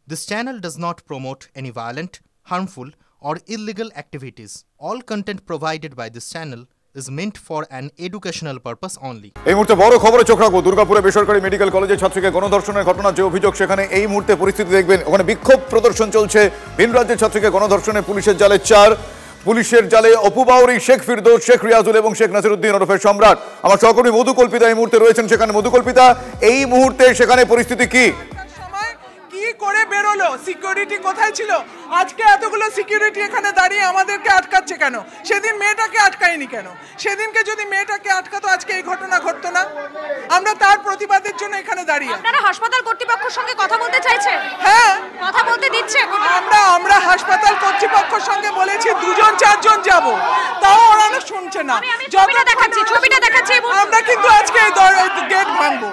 This channel does not promote any violent, harmful, or illegal activities. All content provided by this channel is meant for an educational purpose only. এই মুহূর্তে বড় খবরে চোখ রাখবো দুর্গাপুরে বেসরকারি মেডিকেল কলেজে ছাত্রীকে গণধর্ষণের ঘটনার যে অভিযোগ সেখানে এই মুহূর্তে পরিস্থিতি দেখবেন ওখানে বিক্ষোভ প্রদর্শন চলছে ভিন রাজ্যের ছাত্রীকে গণধর্ষণে পুলিশের জালে 4 পুলিশের জালে অপু বাউরি শেখ ফিরদৌস শেখ রিয়াজুল এবং শেখ নাসিরউদ্দিন ওরফে সম্রাট আমার সহকর্মী মধুকল্পিতা এই মুহূর্তে রয়েছেন সেখানে মধুকল্পিতা এই মুহূর্তে সেখানে পরিস্থিতি কি করে বেরোলো সিকিউরিটি কোথায় ছিল আজকে এতগুলো সিকিউরিটি এখানে দাঁড়িয়ে আমাদেরকে আটকাচ্ছে কেন সেদিন মেয়েটাকে আটকায়নি কেন সেদিনকে যদি মেয়েটাকে আটকাতো আজকে এই ঘটনা ঘটতো না আমরা তার প্রতিবাদের জন্য এখানে দাঁড়িয়ে আপনারা হাসপাতাল কর্তৃপক্ষের সঙ্গে কথা বলতে চাইছেন হ্যাঁ কথা বলতে দিচ্ছে আমরা হাসপাতাল কর্তৃপক্ষের সঙ্গে বলেছি 2-4 জন যাব তাও ওরা না শুনছে না ছবিটা দেখাচ্ছি আমরা কিন্তু আজকে গেট ভাঙবো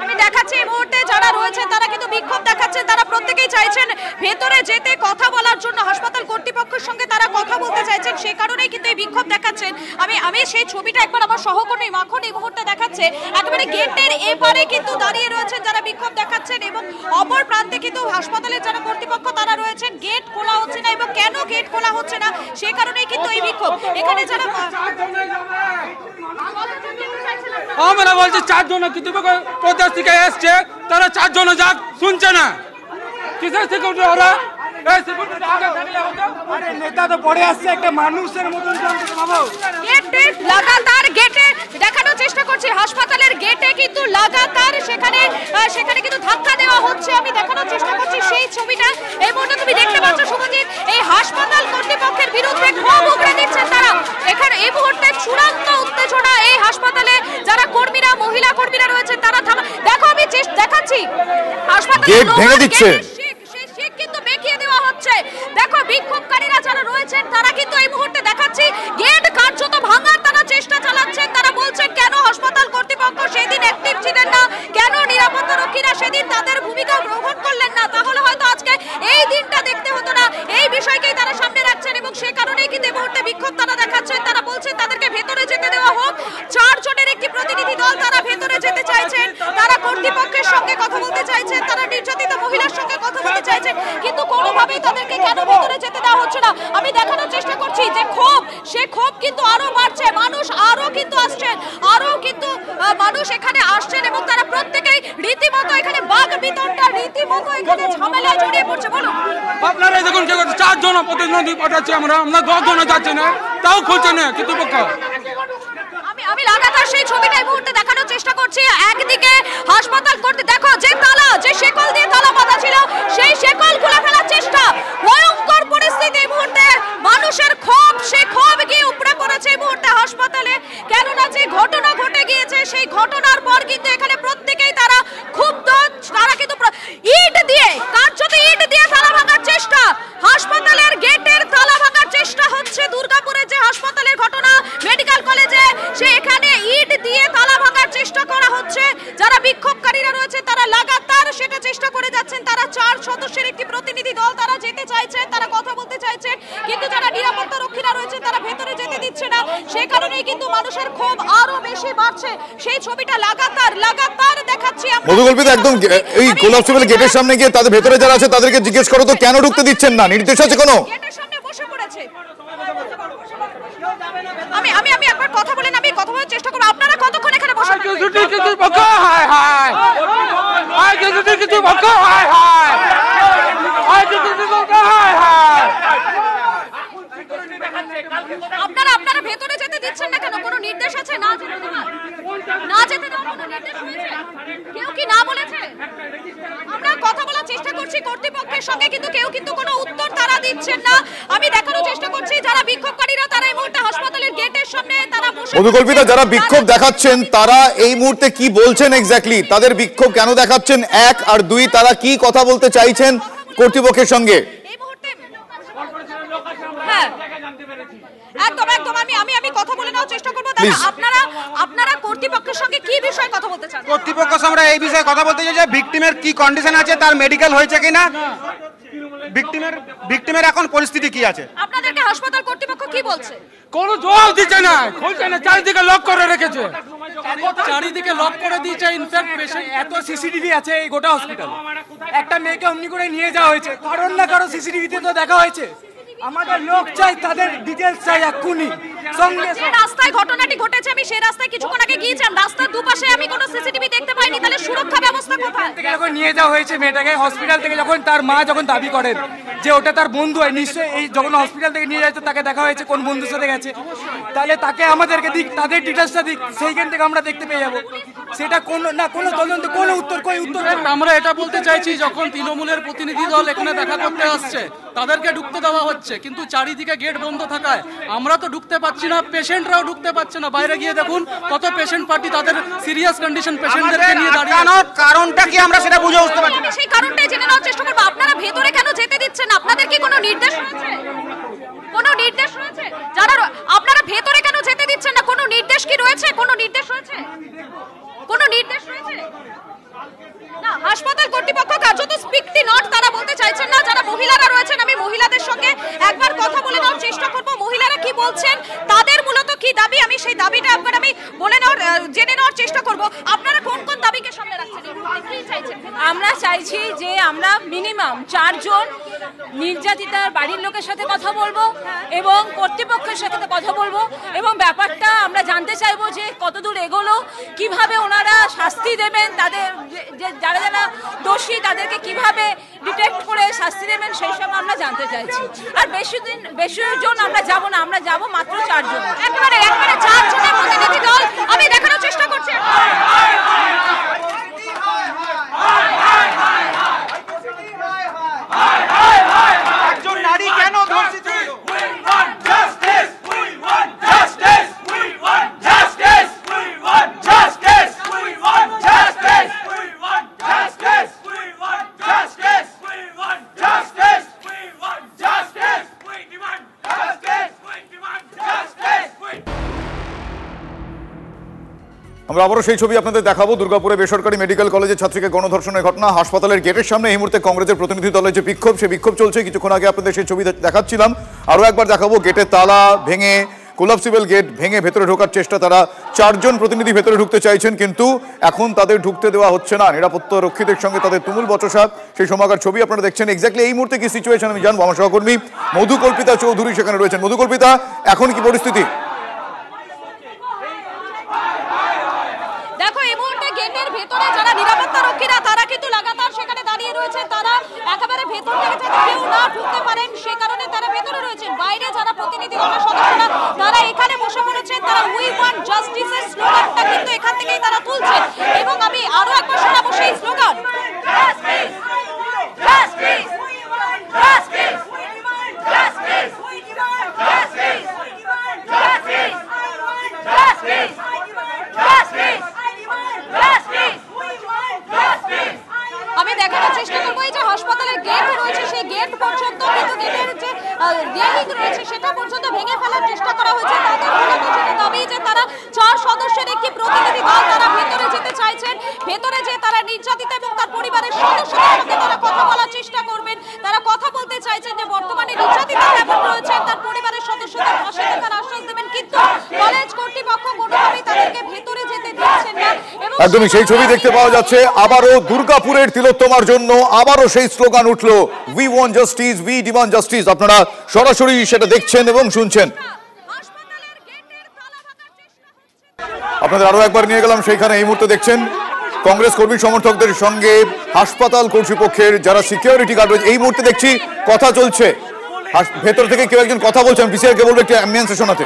আমি দেখাচ্ছি এই মুহূর্তে যারা রয়েছেন তারা কিন্তু বিক্ষোভ দেখাচ্ছেন তারা প্রত্যেকেই চাইছেন ভেতরে যেতে কথা বলার জন্য হাসপাতাল কর্তৃপক্ষের সঙ্গে তারা কথা বলতে চাইছেন সেই কারণেই কিন্তু এই বিক্ষোভ দেখাচ্ছেন আমি সেই ছবিটা একবার আমার সহকর্মী মাখন এই মুহূর্তে দেখাচ্ছে একেবারে গেটের এপারে কিন্তু দাঁড়িয়ে রয়েছেন যারা বিক্ষোভ দেখাচ্ছেন এবং অপর প্রান্তে কিন্তু হাসপাতালের যারা কর্তৃপক্ষ তারা রয়েছেন গেট খোলা হচ্ছে না এবং কেন গেট খোলা হচ্ছে না সেই কারণেই কিন্তু এই বিক্ষোভ এখানে যারা আমরা বলছি 4 জন কর্তৃপক্ষ প্রদেশ থেকে এসছে তারা 4 জন যাক শুনছে না কিসের সিকিউরিটি ওরা এই সিকিউরিটি আগে থাকলে হতো আরে নেতা তো পড়ে আসছে একটা মানুষের মতন বাবু গেটে লাগাতার গেটে দেখানোর চেষ্টা করছি হাসপাতালের গেটে কিন্তু লাগাতার সেখানে কিন্তু ধাক্কা দেওয়া হচ্ছে আমি দেখানোর চেষ্টা করছি সেই ছবিটা এই মুহূর্তে তুমি দেখতে পাচ্ছ শুভজিৎ এই হাসপাতাল কর্তৃপক্ষের বিরুদ্ধে ক্ষোভ উগরে দিচ্ছেন তারা এখানে এই মুহূর্তে চূড়ান্ত উত্তেজনা এই হাসপাতালে যারা কর্মীরা মহিলা কর্মীরা রয়েছে তারা দেখো আমি দেখাচ্ছি হাসপাতালে গেট ভেঙে দিচ্ছে কিন্তু বেঁকিয়ে দেওয়া হচ্ছে দেখো বিক্ষোভকারীরা যারা রয়েছেন তারা কিন্তু এই মুহূর্তে দেখাচ্ছি গেট কার্যত ভাঙার তারা চেষ্টা চালাচ্ছেন তারা বলছেন কেন হাসপাতাল কর্তৃপক্ষ সেদিন অ্যাক্টিভ ছিলেন না কেন নিরাপত্তা রক্ষীরা সেদিন তাদের ভূমিকা গ্রহণ করলেন না তাহলে হয়তো আজকে এই দিনটা দেখতে হতো না এই বিষয়কেই তারা সামনে রাখছেন এবং সেই কারণেই কিন্তু এই মুহূর্তে বিক্ষোভ তারা দেখাচ্ছেন তারা বলছেন তাদেরকে ভেতরে যেতে দেওয়া হোক 4 জনের একটি প্রতিনিধি দল তারা ভেতরে যেতে চাইছেন তারা কর্তৃপক্ষের সঙ্গে কথা বলতে চাইছেন তারা নির্যাতিত মহিলার সঙ্গে কথা বলতে চাইছেন কিন্তু কোনোভাবেই তাদেরকে কেন ভেতরে যেতে দেওয়া হচ্ছে না আমি দেখানোর চেষ্টা করছি যে সে ক্ষোভ কিন্তু আরো বাড়ছে মানুষ আরো কিন্তু আসছেন আরো কিন্তু মানুষ এখানে আসছেন এবং তারা প্রত্যেকেই রীতিমতো এখানে বাঘ বিতণ্ডা রীতিমতো এখানে ঝামেলায় জড়িয়ে পড়ছে বলো আপনারা দেখুন 4 জন প্রতিনিধি পাঠাচ্ছি আমরা 10 জন যাচ্ছে না তাও খুঁজছে না কর্তৃপক্ষ আমি লাগাতার সেই ছবিটা এই মুহূর্তে দেখানোর চেষ্টা করছি একদিকে হাসপাতাল করতে দেখো যে তালা যে শেকল দিয়ে তালা বাঁধা ছিল সেই শেকল খুলে ফেলার চেষ্টা ভয়ঙ্কর পরিস্থিতি এই মুহূর্তে মানুষের ক্ষোভ সেই ক্ষোভ গিয়ে উপড়ে পড়েছে এই মুহূর্তে হাসপাতালে কেননা যে ঘটনা ঘটে গিয়েছে সেই ঘটনার পর কিন্তু এখানে প্রত্যেকেই তারা ক্ষুব্ধ তারা কিন্তু ইট দিয়ে তালা ভাঙার চেষ্টা হাসপাতালের গেটের তালা ভাঙার চেষ্টা হচ্ছে দুর্গাপুরে যে হাসপাতালের ঘটনা মেডিকেল কলেজে সেখানে ইট দিয়ে তালা ভাঙার চেষ্টা করা হচ্ছে যারা বিক্ষোভকারীরা রয়েছে তারা লাগাতার সেটা চেষ্টা করে যাচ্ছেন তারা 4 সদস্যের একটি প্রতিনিধি দল তারা যেতে চাইছেন তারা কথা বলতে চাইছেন কিন্তু যারা নিরাপত্তা রক্ষীরা রয়েছে তারা ভেতরে যেতে দিচ্ছে না সেই কারণেই কিন্তু মানুষের ক্ষোভ আরো বেশি বাড়ছে সেই ছবিটা লাগাতার দেখাচ্ছি আমরা মধুকল্পিতা একদম এই কোলাপসিবল গেটের সামনে গিয়ে তাদের ভেতরে যারা আছে তাদেরকে জিজ্ঞেস করো তো কেন ঢুকতে দিচ্ছেন না নির্দেশ আছে কোনো গেটের সামনে বসে পড়েছে আমি একবার কথা বলেন আমি কথা বলার চেষ্টা করব আপনারা কতক্ষণ এখানে বসে থাকবেন কিছু বকা হায় কিছু বকা হায় কিছু বকা হায় আপনারা ভেতরে যেতে দিচ্ছেন না কেন কোনো নির্দেশ আছে না যেতে দেওয়ার কোনো নির্দেশ হয়েছে কেউ কি না বলেছে আমরা কথা বলার চেষ্টা করছি কর্তৃপক্ষের সঙ্গে কিন্তু কেউ কিন্তু কোনো উত্তর তারা দিচ্ছেন না আমি দেখানোর চেষ্টা করছি যারা বিক্ষোভকারীরা তারা এই মুহূর্তে হাসপাতালের গেটের সামনে তারা বসে মধুকল্পিতা যারা বিক্ষোভ দেখাচ্ছেন তারা এই মুহূর্তে কি বলছেন এক্স্যাক্টলি তাদের বিক্ষোভ কেন দেখাচ্ছেন 1 আর 2 তারা কি কথা বলতে চাইছেন কর্তৃপক্ষের সঙ্গে এই মুহূর্তে হ্যাঁ একদম আমি কথা বলে নেওয়ার চেষ্টা করব আপনারা কর্তৃপক্ষের সঙ্গে কি বিষয়ে কথা বলতে চান কর্তৃপক্ষের সঙ্গে আমরা এই বিষয়ে কথা বলতে চাই যে ভিকটিমের কি কন্ডিশন আছে তার মেডিকেল হয়েছে কিনা ভিকটিমের এখন পরিস্থিতি কি আছে? আপনাদেরকে হাসপাতাল কর্তৃপক্ষ কি বলছে? কোনো জবাব দিচ্ছে না, খুলছে না, চারিদিকে লক করে রেখেছে, চারিদিকে লক করে দিয়েছে। ইনফ্যাক্ট পেশেন্ট এত সিসিটিভি আছে এই গোটা হসপিটাল, একটা মেয়েকে অমনি করে নিয়ে যাওয়া হয়েছে, কারণ না কারো সিসিটিভিতে তো দেখা হয়েছে। আমাদের লোক চাই, তাদের ডিটেইলস চাই এক্ষুনি সঙ্গে। যে রাস্তায় ঘটনাটি ঘটেছে আমি সেই রাস্তায় কিছুক্ষণ আগে গিয়েছিলাম, রাস্তার দুপাশে আমি কোনো সিসিটিভি দেখতে পাইনি, তাহলে সুরক্ষা ব্যবস্থা কোথায়? যখন নিয়ে যাওয়া হয়েছে মেয়েটাকে হসপিটাল থেকে, যখন তার মা যখন দাবি করেন যে ওটা তার বন্ধু হয়, নিশ্চয়ই এই যখন হসপিটাল থেকে নিয়ে যায় তো তাকে দেখা হয়েছে কোন বন্ধুর সাথে গেছে, তাহলে তাকে আমাদেরকে দিক, তাদের ডিটেইলসটা দিক, সেইখান থেকে আমরা দেখতে পেয়ে যাবো। সেটা কোনো না কোনো তদন্ত, কোনো উত্তর, কই উত্তর। আমরা এটা বলতে চাইছি, যখন তৃণমূলের প্রতিনিধি দল এখানে দেখা করতে আসছে তাদেরকে ঢুকতে দেওয়া হচ্ছে, কিন্তু চারিদিকে গেট বন্ধ থাকায় আমরা তো ঢুকতে পাচ্ছি না, পেশেন্টরাও ঢুকতে পারছে না। বাইরে গিয়ে দেখুন কত পেশেন্ট পার্টি তাদের সিরিয়াস কন্ডিশন পেশেন্টদেরকে নিয়ে দাঁড়িয়ে আছে। কারণটা কি আমরা সেটা বুঝে উঠতে পারছি আমি সেই কারণটাই জেনে নেওয়ার চেষ্টা করব। আপনারা ভেতরে কেন যেতে দিচ্ছেন? আপনাদের কি কোনো নির্দেশ রয়েছে? কোনো নির্দেশ রয়েছে? যারা আপনারা ভেতরে কেন যেতে দিচ্ছেন না? কোনো নির্দেশ কি রয়েছে? কোনো নির্দেশ রয়েছে? কোনো নির্দেশ রয়েছে না? হাসপাতাল কর্তৃপক্ষ কার্যত স্পিকটি নট, তারা বলতে চাইছেন না। যারা মহিলারা রয়েছেন আমি মহিলাদের সঙ্গে একবার কথা বলে নেওয়ার চেষ্টা করব, মহিলারা কি বলছেন, তাদের মূলত কি দাবি, আমি সেই দাবিটা একবার আমি জেনে নেওয়ার চেষ্টা করব। আপনারা কোন কোন দাবিকে সামনে রাখছেন, কি চাইছেন? আমরা চাইছি যে আমরা মিনিমাম 4 জন নির্যাতিতার বাড়ির লোকের সাথে কথা বলবো এবং কর্তৃপক্ষের সাথে কথা বলবো, এবং ব্যাপারটা আমরা জানতে চাইবো যে কতদূর এগোলো, কিভাবে ওনারা শাস্তি দেবেন, তাদের যারা যারা দোষী তাদেরকে কিভাবে ডিটেক্ট করে শাস্তি দেবেন, সেই সব আমরা জানতে চাইছি। আর বেশি জন আমরা যাব না, আমরা যাব মাত্র 4 জন। একেবারে 4 জনের প্রতিনিধি দল আমি দেখানোর চেষ্টা করছি। একজন নারী কেন ধর্ষিত হলো? আমরা আবারও সেই ছবি আপনাদের দেখাবো। দুর্গাপুরে বেসরকারি মেডিকেল কলেজের ছাত্রীকে গণধর্ষণের ঘটনা, হাসপাতালের গেটের সামনে এই মুহূর্তে কংগ্রেসের প্রতিনিধি দলের যে বিক্ষোভ, সেই বিক্ষোভ চলছে। কিছুক্ষণ আগে আপনাদের সেই ছবি দেখাচ্ছিলাম, আরও একবার দেখাবো। গেটের তালা ভেঙে, কোলাপসিবল গেট ভেঙে ভেতরে ঢোকার চেষ্টা, তারা 4 জন প্রতিনিধি ভেতরে ঢুকতে চাইছেন, কিন্তু এখন তাদের ঢুকতে দেওয়া হচ্ছে না। নিরাপত্তা রক্ষীদের সঙ্গে তাদের তুমুল বচসা, সেই সময়কার ছবি আপনারা দেখছেন। এক্স্যাক্টলি এই মুহূর্তে কি সিচুয়েশন আমি জানবো। আমার সহকর্মী মধুকল্পিতা চৌধুরী সেখানে রয়েছেন। মধুকল্পিতা, এখন কি পরিস্থিতি? দেখো এই মুহূর্তে গেটের ভেতরে যারা নিরাপত্তা রক্ষীরা তারা কিন্তু লাগাতার সেখানে দাঁড়িয়ে রয়েছে, তারা একেবারে ভেতর থেকে যাতে কেউ না ঢুকতে পারেন সে কারণে তারা ভেতরে রয়েছেন। বাইরে যারা প্রতিনিধি দলের সদস্যরা তারা এখানে বসে পড়েছেন, তারা উই ওয়ান্ট জাস্টিসের স্লোগানটা কিন্তু এখান থেকেই তারা তুলছেন, এবং আমি আরো একবার শোনাবো সেই স্লোগান। আমি দেখানোর চেষ্টা করবো এই যে হাসপাতালের গেট রয়েছে সেই গেট পর্যন্ত কিন্তু গেটের যে রেলিং রয়েছে সেটা পর্যন্ত ভেঙে ফেলার চেষ্টা করা হয়েছে। তাদের মূলত যেটা দাবি যে তারা 4 সদস্যের একটি প্রতিনিধি দল তারা ভেতরে যেতে চাইছেন, ভেতরে যে তারা নির্যাতিতা এবং তার পরিবারের সদস্যদের সঙ্গে তারা কথা বলার চেষ্টা করবেন, তারা কথা বলতে চাইছেন যে বর্তমানে নির্যাতিতা কেমন রয়েছেন, তার পরিবারের সদস্যদের পাশে থাকার আশ্বাস দেবেন, কিন্তু কলেজ কর্তৃপক্ষ কোনোভাবেই তাদেরকে ভেতরে যেতে দিচ্ছেন না। একদমই সেই ছবি দেখতে পাওয়া যাচ্ছে। আবারও দুর্গাপুরের তিলোত্তমার জন্য আবারও সেই স্লোগান উঠলো, we want justice, we demand justice. আপনারা সরাসরি সেটা দেখছেন এবং শুনছেন। আপনাদের আরো একবার নিয়ে গেলাম সেইখানে। এই মুহূর্তে দেখছেন কংগ্রেস কর্মী সমর্থকদের সঙ্গে হাসপাতাল কর্তৃপক্ষের যারা সিকিউরিটি গার্ড রয়েছে, এই মুহূর্তে দেখছি কথা চলছে। ভেতর থেকে কেউ একজন কথা বলছেন, বিসিআর কে বলবো একটু অ্যাম্বিয়েন্সে শোনাতে।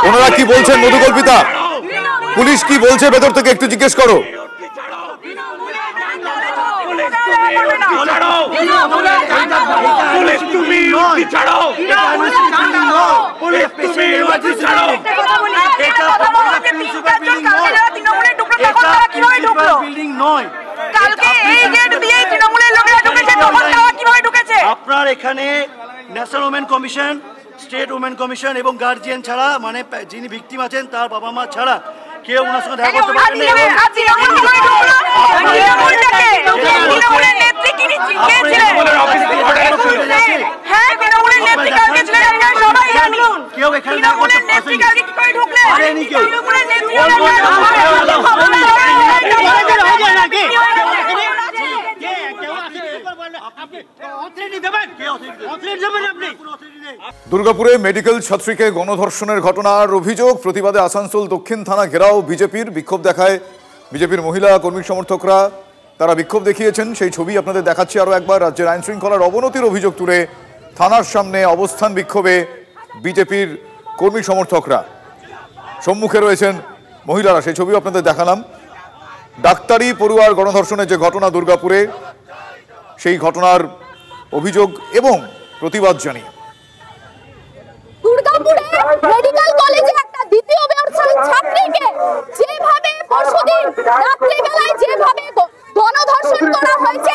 ওনারা কি বলছেন মধুকল্পিতা? পুলিশ কি বলছে ভেতর থেকে একটু জিজ্ঞেস করো। বিল্ডিং নয়, কালকে এই গেট দিয়ে তৃণমূলের লোকেরা ঢুকেছে, তখন তারা কিভাবে ঢুকেছে? আপনার এখানে national women commission, state women commission এবং গার্জিয়ান ছাড়া, মানে যিনি ভিকটিম আছেন তার বাবা মা ছাড়া কেউ ওনার সঙ্গে দেখা করতে পারেন না। কেউ এখানে দেখা করতে পারেনি। দুর্গাপুরে মেডিকেল ছাত্রীকে গণধর্ষণের ঘটনার অভিযোগ, প্রতিবাদে আসানসোল দক্ষিণ থানা ঘেরাও বিজেপির। বিক্ষোভ দেখায় বিজেপির মহিলা কর্মী সমর্থকরা, তারা বিক্ষোভ দেখিয়েছেন। সেই ছবি আপনাদের দেখাচ্ছি আরও একবার। রাজ্যের আইন শৃঙ্খলার অবনতির অভিযোগ তুলে থানার সামনে অবস্থান বিক্ষোভে বিজেপির কর্মী সমর্থকরা। সম্মুখে রয়েছেন মহিলারা, সেই ছবিও আপনাদের দেখালাম। ডাক্তারি পড়ুয়ার গণধর্ষণের যে ঘটনা দুর্গাপুরে, সেই ঘটনার অভিযোগ এবং প্রতিবাদ জানিয়ে দুর্গাপুরে মেডিকেল কলেজে একটা দ্বিতীয় বর্ষের ছাত্রীকে যেভাবে পরশুদিন রাত্রিবেলায় যেভাবে গণধর্ষণ করা হয়েছে,